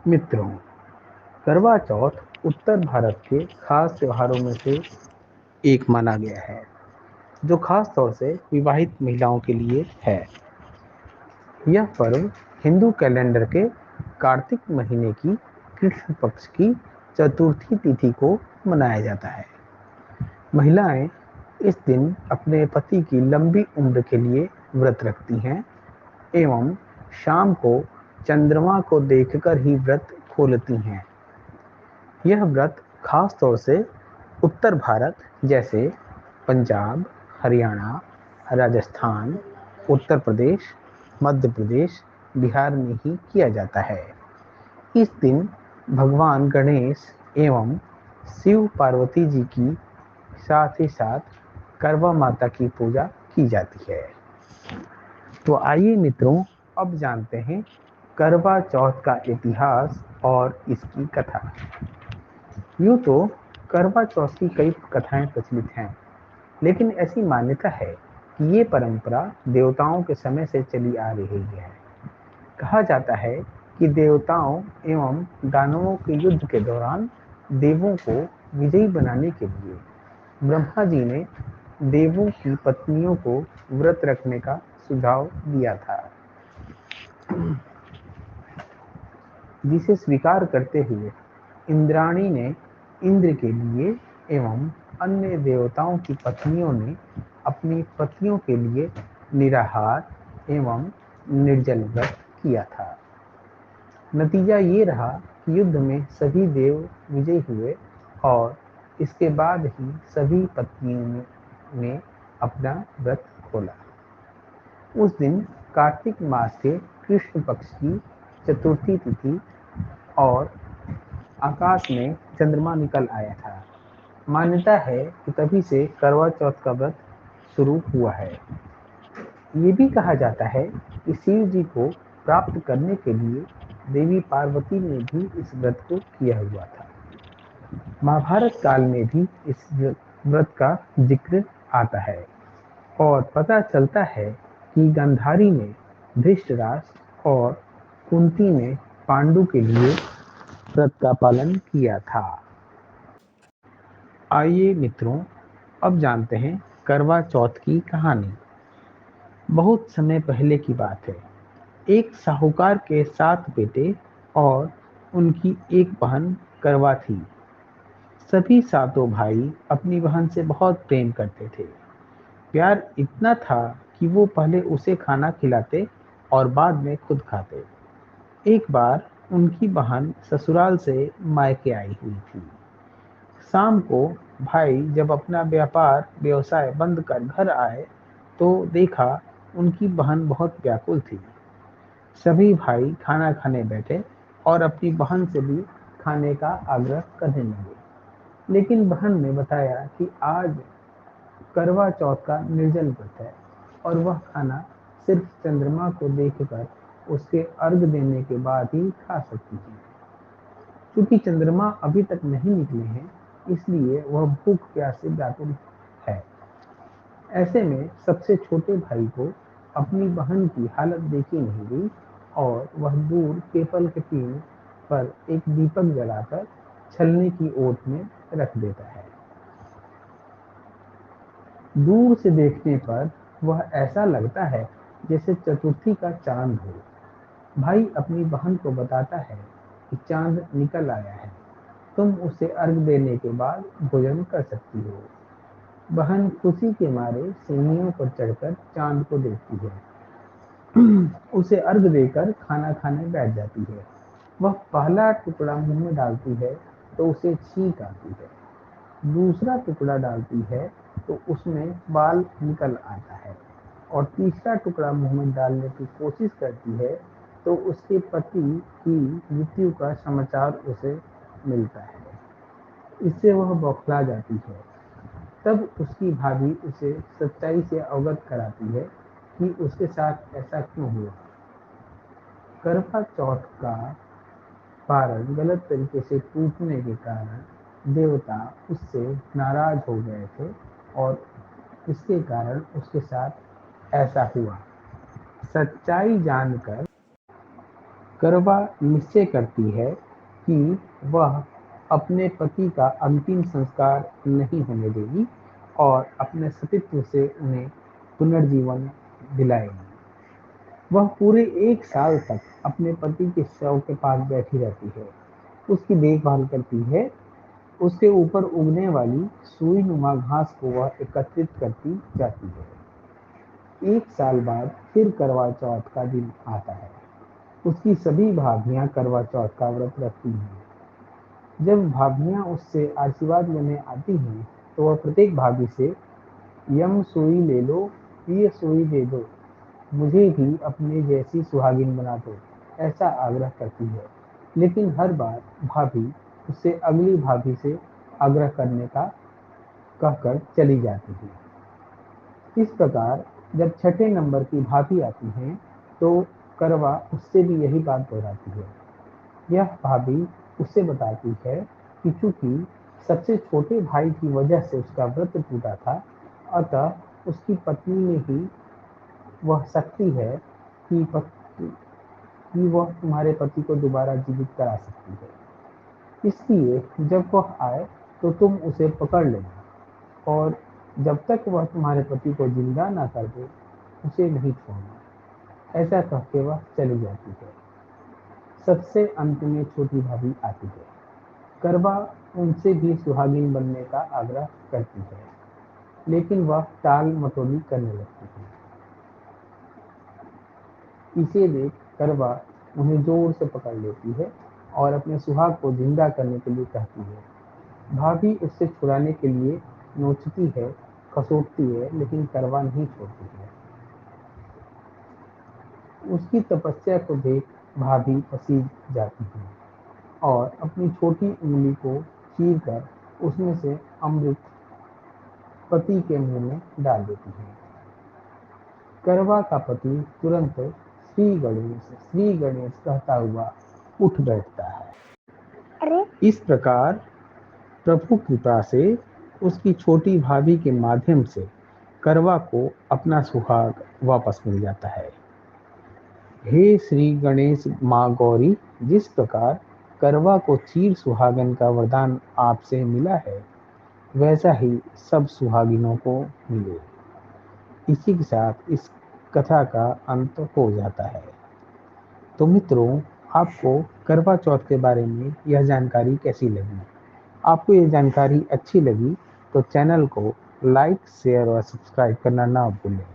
मित्रों, करवा चौथ उत्तर भारत के खास त्योहारों में से एक माना गया है, जो खास तौर से विवाहित महिलाओं के लिए है। यह पर्व हिंदू कैलेंडर के कार्तिक महीने की कृष्ण पक्ष की चतुर्थी तिथि को मनाया जाता है। महिलाएं इस दिन अपने पति की लंबी उम्र के लिए व्रत रखती हैं एवं शाम को चंद्रमा को देखकर ही व्रत खोलती हैं। यह व्रत खास तौर से उत्तर भारत जैसे पंजाब, हरियाणा, राजस्थान, उत्तर प्रदेश, मध्य प्रदेश, बिहार में ही किया जाता है। इस दिन भगवान गणेश एवं शिव पार्वती जी की साथ ही साथ करवा माता की पूजा की जाती है। तो आइए मित्रों, अब जानते हैं करवा चौथ का इतिहास और इसकी कथा। यूँ तो करवा चौथ की कई कथाएं प्रचलित हैं, लेकिन ऐसी मान्यता है कि ये परंपरा देवताओं के समय से चली आ रही है। कहा जाता है कि देवताओं एवं दानवों के युद्ध के दौरान देवों को विजयी बनाने के लिए ब्रह्मा जी ने देवों की पत्नियों को व्रत रखने का सुझाव दिया था, जिसे स्वीकार करते हुए इंद्राणी ने इंद्र के लिए एवं अन्य देवताओं की पत्नियों ने अपनी पतियों के लिए निराहार एवं निर्जल व्रत किया था। नतीजा ये रहा कि युद्ध में सभी देव विजयी हुए और इसके बाद ही सभी पत्नियों ने अपना व्रत खोला। उस दिन कार्तिक मास के कृष्ण पक्ष की चतुर्थी तिथि और आकाश में चंद्रमा निकल आया था। मान्यता है कि तभी से करवा चौथ का व्रत शुरू हुआ है। ये भी कहा जाता है कि शिव जी को प्राप्त करने के लिए देवी पार्वती ने भी इस व्रत को किया हुआ था। महाभारत काल में भी इस व्रत का जिक्र आता है और पता चलता है कि गांधारी ने धृतराष्ट्र और कुंती ने पांडु के लिए व्रत का पालन किया था। आइए मित्रों, अब जानते हैं करवा चौथ की कहानी। बहुत समय पहले की बात है। एक साहूकार के 7 बेटे और उनकी एक बहन करवा थी। सभी सातों भाई अपनी बहन से बहुत प्रेम करते थे। प्यार इतना था कि वो पहले उसे खाना खिलाते और बाद में खुद खाते। एक बार उनकी बहन ससुराल से मायके आई हुई थी। शाम को भाई जब अपना व्यवसाय बंद कर घर आए तो देखा उनकी बहन बहुत व्याकुल थी। सभी भाई खाना खाने बैठे और अपनी बहन से भी खाने का आग्रह करने लगे, लेकिन बहन ने बताया कि आज करवा चौथ का निर्जल व्रत है और वह खाना सिर्फ चंद्रमा को देखकर उसके अर्घ देने के बाद ही खा सकती है। क्योंकि चंद्रमा अभी तक नहीं निकले हैं, इसलिए वह भूख प्यास से व्याकुल है। ऐसे में सबसे छोटे भाई को अपनी बहन की हालत देखी नहीं गई और वह दूर पीपल के पेड़ पर एक दीपक जलाकर छलने की ओट में रख देता है। दूर से देखने पर वह ऐसा लगता है जैसे चतुर्थी का चांद हो। भाई अपनी बहन को बताता है कि चांद निकल आया है, तुम उसे अर्घ देने के बाद भोजन कर सकती हो। बहन खुशी के मारे सीढ़ियों पर चढ़कर चांद को देखती है, उसे अर्घ देकर खाना खाने बैठ जाती है। वह पहला टुकड़ा मुंह में डालती है तो उसे छींक आती है। दूसरा टुकड़ा डालती है तो उसमें बाल निकल आता है और तीसरा टुकड़ा मुंह में डालने की कोशिश करती है तो उसके पति की मृत्यु का समाचार उसे मिलता है। इससे वह बौखला जाती है। तब उसकी भाभी उसे सच्चाई से अवगत कराती है कि उसके साथ ऐसा क्यों हुआ। करवा चौथ का पारण गलत तरीके से टूटने के कारण देवता उससे नाराज हो गए थे और इसके कारण उसके साथ ऐसा हुआ। सच्चाई जानकर करवा निश्चय करती है कि वह अपने पति का अंतिम संस्कार नहीं होने देगी और अपने सतीत्व से उन्हें पुनर्जीवन दिलाएगी। वह पूरे 1 साल तक अपने पति के शव के पास बैठी रहती है, उसकी देखभाल करती है, उसके ऊपर उगने वाली सुई-नुमा घास को वह एकत्रित करती जाती है। 1 साल बाद फिर करवा चौथ का दिन आता है। उसकी सभी भाभियां करवा चौथ का व्रत रखती हैं। जब भाभियां उससे आशीर्वाद लेने आती हैं, तो वह प्रत्येक भाभी से यम सुई ले लो, ये सुई दे दो, मुझे भी अपने जैसी सुहागिन बना दो, ऐसा आग्रह करती है। लेकिन हर बार भाभी उससे अगली भाभी से आग्रह करने का कहकर चली जाती है। इस प्रकार जब छठे नंबर की भाभी आती हैं, तो करवा उससे भी यही बात दोहराती है। यह भाभी उससे बताती है कि चूंकि सबसे छोटे भाई की वजह से उसका व्रत टूटा था, अतः उसकी पत्नी में ही वह शक्ति है कि वह तुम्हारे पति को दोबारा जीवित करा सकती है। इसलिए जब वह आए तो तुम उसे पकड़ लेना और जब तक वह तुम्हारे पति को जिंदा ना कर दे, उसे नहीं छोड़ना। ऐसा कह के वह चली जाती है। सबसे अंत में छोटी भाभी आती है। करवा उनसे भी सुहागिन बनने का आग्रह करती है, लेकिन वह टाल मटोली करने लगती है। इसे देख करवा उन्हें जोर से पकड़ लेती है और अपने सुहाग को जिंदा करने के लिए कहती है। भाभी उससे छुड़ाने के लिए नोचती है, खसोटती है, लेकिन करवा नहीं छोड़ती है। उसकी तपस्या को देख भाभी पसीज जाती है और अपनी छोटी उंगली को चीरकर उसमें से अमृत पति के मुंह में डाल देती है। करवा का पति तुरंत श्री गणेश कहता हुआ उठ बैठता है। इस प्रकार प्रभु कृपा से उसकी छोटी भाभी के माध्यम से करवा को अपना सुहाग वापस मिल जाता है। हे श्री गणेश माँ गौरी, जिस प्रकार करवा को चीर सुहागन का वरदान आपसे मिला है, वैसा ही सब सुहागिनों को मिले। इसी के साथ इस कथा का अंत हो जाता है। तो मित्रों, आपको करवा चौथ के बारे में यह जानकारी कैसी लगी? आपको यह जानकारी अच्छी लगी तो चैनल को लाइक, शेयर और सब्सक्राइब करना ना भूलें।